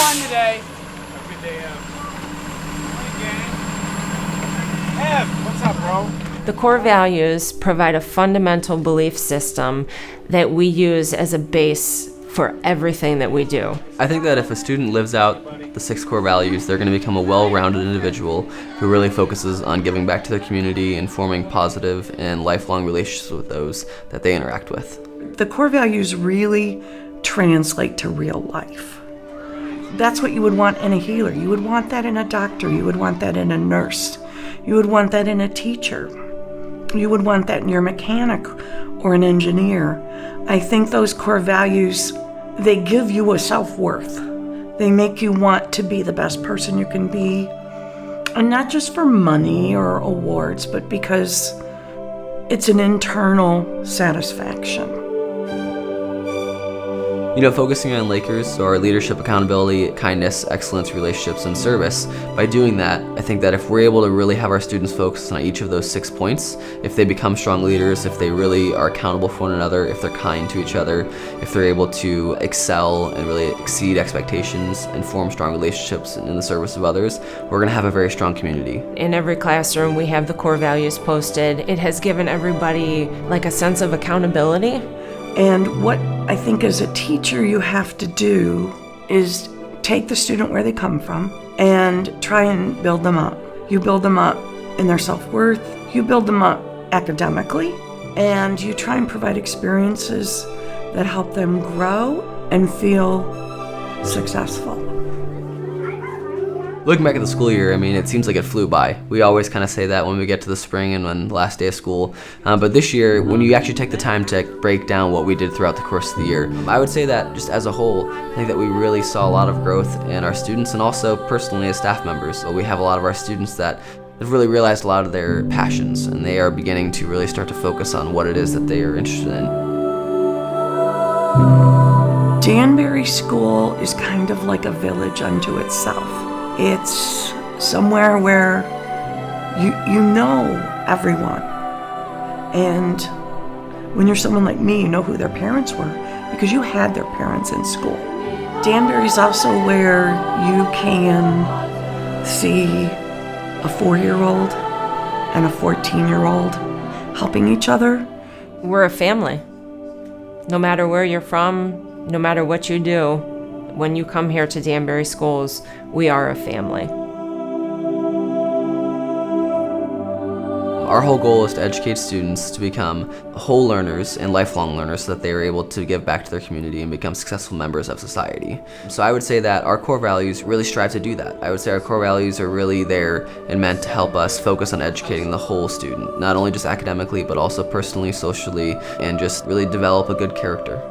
fun today. Have a good day, Ev. Ev, what's up, bro? The core values provide a fundamental belief system that we use as a base for everything that we do. I think that if a student lives out the 6 core values, they're going to become a well-rounded individual who really focuses on giving back to their community and forming positive and lifelong relationships with those that they interact with. The core values really translate to real life. That's what you would want in a healer. You would want that in a doctor. You would want that in a nurse. You would want that in a teacher. You would want that in your mechanic or an engineer. I think those core values, they give you a self-worth. They make you want to be the best person you can be. And not just for money or awards, but because it's an internal satisfaction. You know, focusing on Lakers or leadership, accountability, kindness, excellence, relationships, and service, by doing that, I think that if we're able to really have our students focus on each of those 6 points, if they become strong leaders, if they really are accountable for one another, if they're kind to each other, if they're able to excel and really exceed expectations and form strong relationships in the service of others, we're going to have a very strong community. In every classroom, we have the core values posted. It has given everybody like a sense of accountability. And what I think as a teacher you have to do is take the student where they come from and try and build them up. You build them up in their self-worth, you build them up academically, and you try and provide experiences that help them grow and feel successful. Looking back at the school year, I mean, it seems like it flew by. We always kind of say that when we get to the spring and when the last day of school. But this year, when you actually take the time to break down what we did throughout the course of the year, I would say that just as a whole, I think that we really saw a lot of growth in our students and also personally as staff members. So we have a lot of our students that have really realized a lot of their passions, and they are beginning to really start to focus on what it is that they are interested in. Danbury School is kind of like a village unto itself. It's somewhere where you know everyone. And when you're someone like me, you know who their parents were because you had their parents in school. Danbury's also where you can see a 4-year-old and a 14-year-old helping each other. We're a family. No matter where you're from, no matter what you do, when you come here to Danbury Schools, we are a family. Our whole goal is to educate students to become whole learners and lifelong learners so that they are able to give back to their community and become successful members of society. So I would say that our core values really strive to do that. I would say our core values are really there and meant to help us focus on educating the whole student, not only just academically, but also personally, socially, and just really develop a good character.